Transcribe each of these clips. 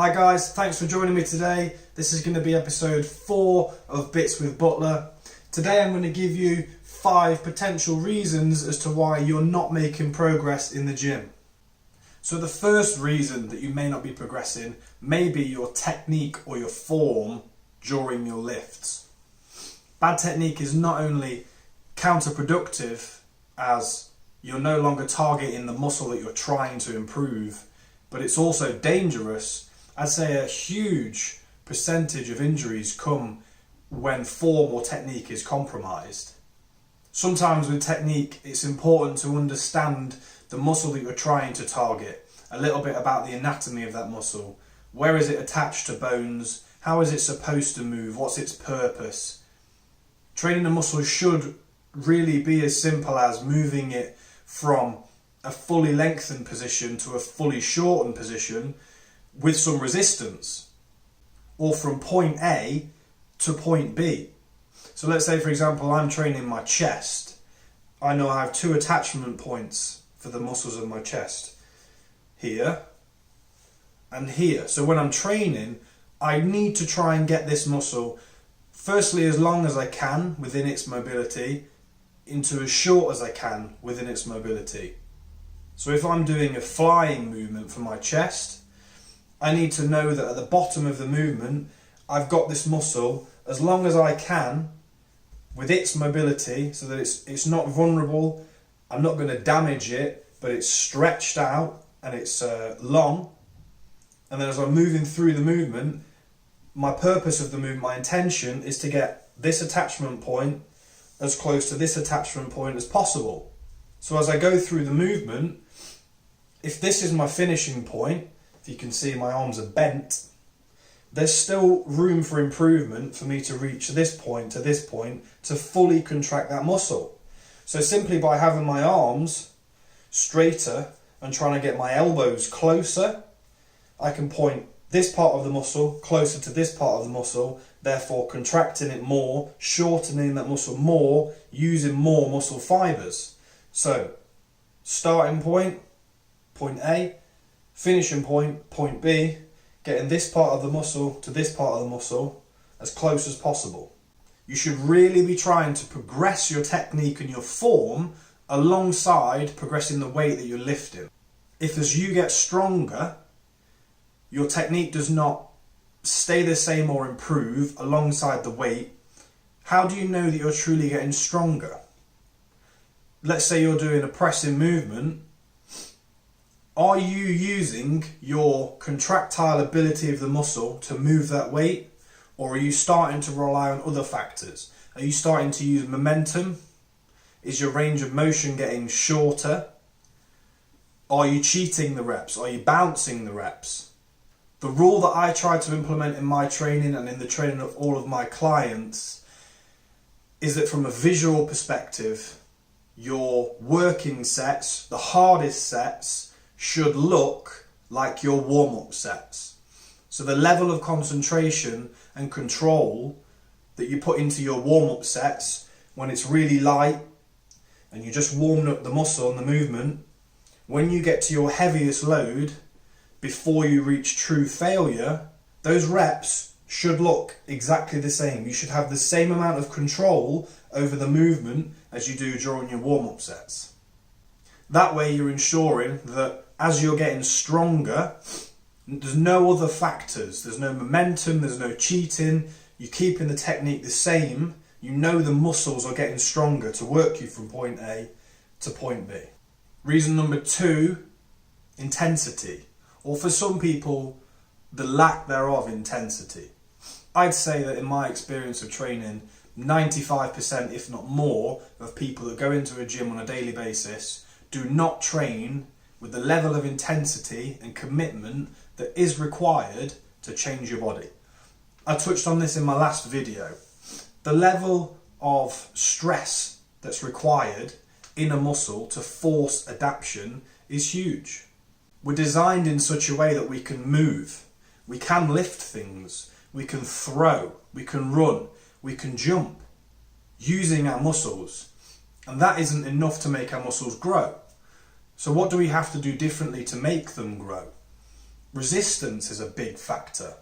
Hi guys, thanks for joining me today. This is going to be episode 4 of Bits with Butler. Today I'm going to give you 5 potential reasons as to why you're not making progress in the gym. So the first reason that you may not be progressing may be your technique or your form during your lifts. Bad technique is not only counterproductive as you're no longer targeting the muscle that you're trying to improve, but it's also dangerous. I'd say a huge percentage of injuries come when form or technique is compromised. Sometimes with technique, it's important to understand the muscle that you're trying to target, a little bit about the anatomy of that muscle. Where is it attached to bones? How is it supposed to move? What's its purpose? Training a muscle should really be as simple as moving it from a fully lengthened position to a fully shortened position with some resistance, or from point A to point B. So let's say, for example, I'm training my chest. I know I have 2 attachment points for the muscles of my chest, here and here. So when I'm training, I need to try and get this muscle firstly as long as I can within its mobility into as short as I can within its mobility. So if I'm doing a flying movement for my chest, I need to know that at the bottom of the movement, I've got this muscle as long as I can with its mobility so that it's not vulnerable. I'm not going to damage it, but it's stretched out and it's long. And then as I'm moving through the movement, my purpose of the movement, my intention is to get this attachment point as close to this attachment point as possible. So as I go through the movement, if this is my finishing point, if you can see my arms are bent, there's still room for improvement for me to reach this point to this point to fully contract that muscle. So simply by having my arms straighter and trying to get my elbows closer, I can point this part of the muscle closer to this part of the muscle, therefore contracting it more, shortening that muscle more, using more muscle fibers. So starting point, point A, finishing point, point B, getting this part of the muscle to this part of the muscle as close as possible. You should really be trying to progress your technique and your form alongside progressing the weight that you're lifting. If as you get stronger, your technique does not stay the same or improve alongside the weight, how do you know that you're truly getting stronger? Let's say you're doing a pressing movement. Are you using your contractile ability of the muscle to move that weight, or are you starting to rely on other factors? Are you starting to use momentum? Is your range of motion getting shorter? Are you cheating the reps? Are you bouncing the reps? The rule that I try to implement in my training and in the training of all of my clients is that from a visual perspective, your working sets, the hardest sets, should look like your warm-up sets. So the level of concentration and control that you put into your warm-up sets when it's really light and you're just warming up the muscle and the movement, when you get to your heaviest load before you reach true failure, those reps should look exactly the same. You should have the same amount of control over the movement as you do during your warm-up sets. That way you're ensuring that as you're getting stronger, there's no other factors. There's no momentum, there's no cheating. You're keeping the technique the same. You know the muscles are getting stronger to work you from point A to point B. Reason number 2, intensity. Or for some people, the lack thereof intensity. I'd say that in my experience of training, 95%, if not more, of people that go into a gym on a daily basis do not train with the level of intensity and commitment that is required to change your body. I touched on this in my last video. The level of stress that's required in a muscle to force adaptation is huge. We're designed in such a way that we can move, we can lift things, we can throw, we can run, we can jump using our muscles. And that isn't enough to make our muscles grow. So what do we have to do differently to make them grow? Resistance is a big factor.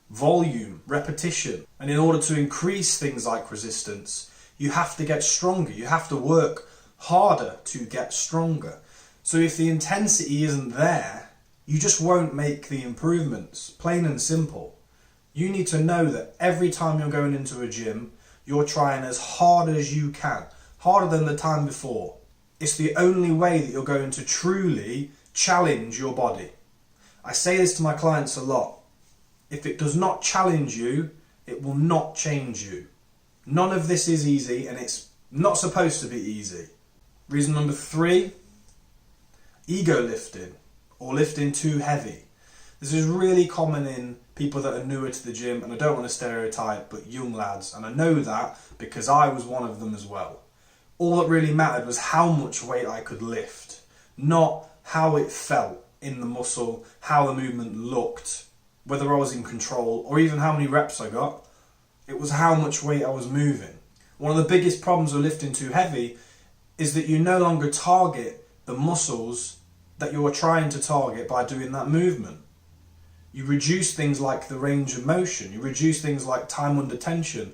Volume, repetition. And in order to increase things like resistance, you have to get stronger. You have to work harder to get stronger. So if the intensity isn't there, you just won't make the improvements, plain and simple. You need to know that every time you're going into a gym, you're trying as hard as you can, harder than the time before. It's the only way that you're going to truly challenge your body. I say this to my clients a lot. If it does not challenge you, it will not change you. None of this is easy, and it's not supposed to be easy. Reason number 3, ego lifting or lifting too heavy. This is really common in people that are newer to the gym, and I don't want to stereotype, but young lads, and I know that because I was one of them as well. All that really mattered was how much weight I could lift, not how it felt in the muscle, how the movement looked, whether I was in control, or even how many reps I got. It was how much weight I was moving. One of the biggest problems with lifting too heavy is that you no longer target the muscles that you are trying to target by doing that movement. You reduce things like the range of motion, you reduce things like time under tension,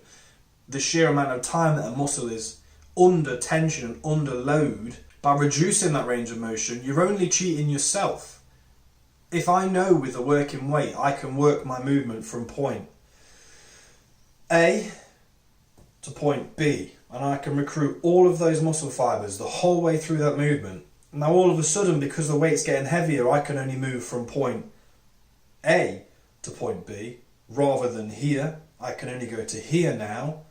the sheer amount of time that a muscle is under tension, under load. By reducing that range of motion, you're only cheating yourself. If I know with a working weight, I can work my movement from point A to point B, and I can recruit all of those muscle fibers the whole way through that movement. Now all of a sudden, because the weight's getting heavier, I can only move from point A to point B, rather than here. I can only go to here now.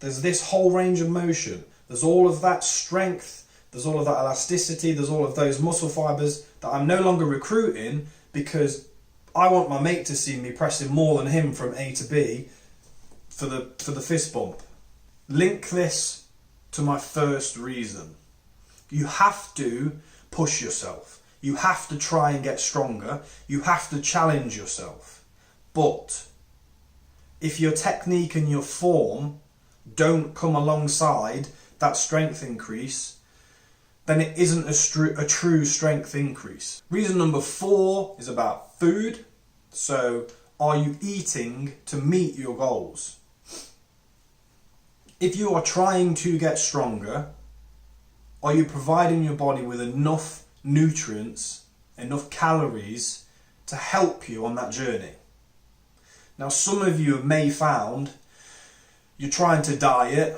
There's this whole range of motion. There's all of that strength. There's all of that elasticity. There's all of those muscle fibers that I'm no longer recruiting because I want my mate to see me pressing more than him from A to B for the fist bump. Link this to my first reason. You have to push yourself. You have to try and get stronger. You have to challenge yourself. But if your technique and your form don't come alongside that strength increase, then it isn't a true strength increase. Reason number 4 is about food. So, are you eating to meet your goals? If you are trying to get stronger, are you providing your body with enough nutrients, enough calories to help you on that journey? Now, some of you may found you're trying to diet,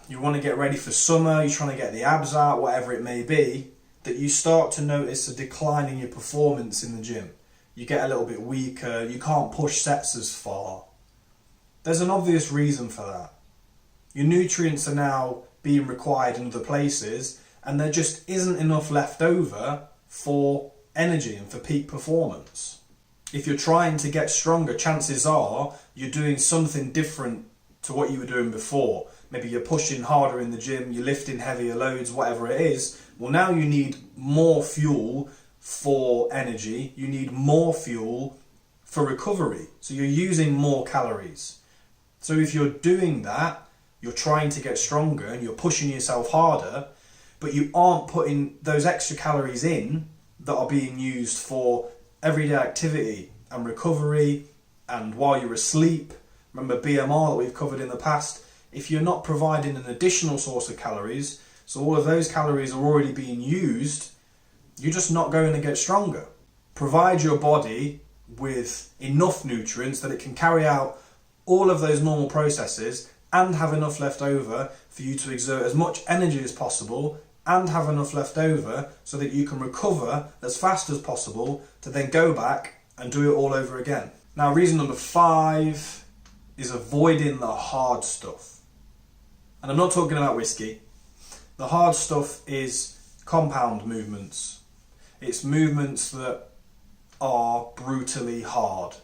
you want to get ready for summer, you're trying to get the abs out, whatever it may be, that you start to notice a decline in your performance in the gym. You get a little bit weaker, you can't push sets as far. There's an obvious reason for that. Your nutrients are now being required in other places, and there just isn't enough left over for energy and for peak performance. If you're trying to get stronger, chances are you're doing something different to what you were doing before. Maybe you're pushing harder in the gym, you're lifting heavier loads, whatever it is. Well, now you need more fuel for energy, you need more fuel for recovery. So you're using more calories. So if you're doing that, you're trying to get stronger and you're pushing yourself harder, but you aren't putting those extra calories in that are being used for everyday activity and recovery and while you're asleep. Remember BMR that we've covered in the past. If you're not providing an additional source of calories, so all of those calories are already being used, you're just not going to get stronger. Provide your body with enough nutrients that it can carry out all of those normal processes and have enough left over for you to exert as much energy as possible and have enough left over so that you can recover as fast as possible to then go back and do it all over again. Now, reason number 5 is avoiding the hard stuff. And I'm not talking about whiskey. The hard stuff is compound movements. It's movements that are brutally hard.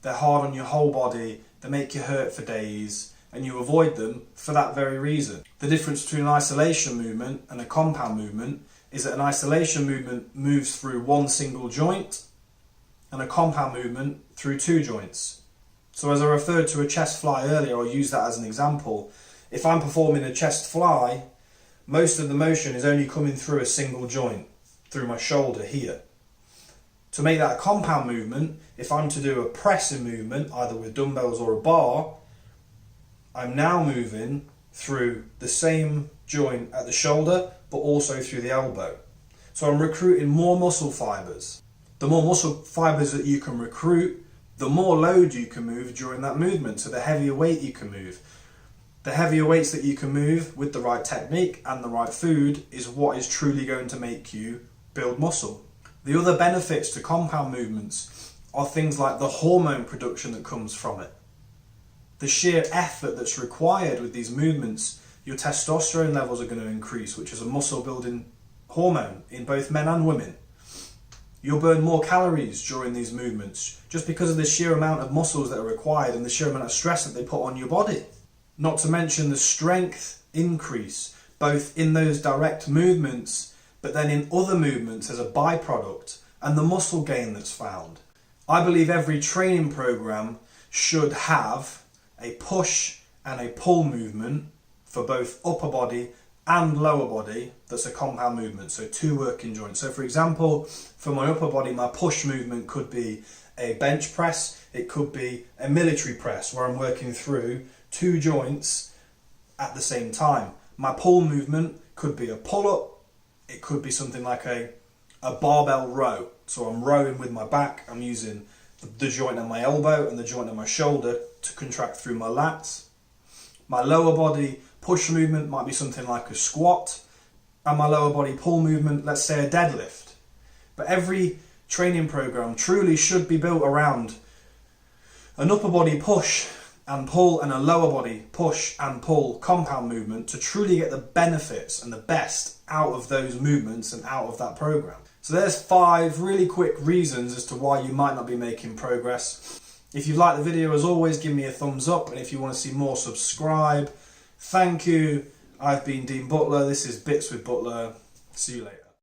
They're hard on your whole body, they make you hurt for days, and you avoid them for that very reason. The difference between an isolation movement and a compound movement is that an isolation movement moves through one single joint and a compound movement through 2 joints. So as I referred to a chest fly earlier, I'll use that as an example. If I'm performing a chest fly, most of the motion is only coming through a single joint, through my shoulder here. To make that a compound movement, if I'm to do a pressing movement, either with dumbbells or a bar, I'm now moving through the same joint at the shoulder, but also through the elbow. So I'm recruiting more muscle fibers. The more muscle fibers that you can recruit, the more load you can move during that movement, so the heavier weight you can move. The heavier weights that you can move with the right technique and the right food is what is truly going to make you build muscle. The other benefits to compound movements are things like the hormone production that comes from it. The sheer effort that's required with these movements, your testosterone levels are going to increase, which is a muscle building hormone in both men and women. You'll burn more calories during these movements just because of the sheer amount of muscles that are required and the sheer amount of stress that they put on your body. Not to mention the strength increase, both in those direct movements, but then in other movements as a byproduct, and the muscle gain that's found. I believe every training program should have a push and a pull movement for both upper body and lower body that's a compound movement, so two working joints. So for example, for my upper body, my push movement could be a bench press, it could be a military press where I'm working through two joints at the same time. My pull movement could be a pull-up, it could be something like a barbell row. So I'm rowing with my back, I'm using the joint on my elbow and the joint on my shoulder to contract through my lats. My lower body push movement might be something like a squat, and my lower body pull movement, let's say a deadlift. But every training program truly should be built around an upper body push and pull and a lower body push and pull compound movement to truly get the benefits and the best out of those movements and out of that program. So there's 5 really quick reasons as to why you might not be making progress. If you like the video, as always, give me a thumbs up, and if you want to see more, subscribe. Thank you. I've been Dean Butler. This is Bits with Butler. See you later.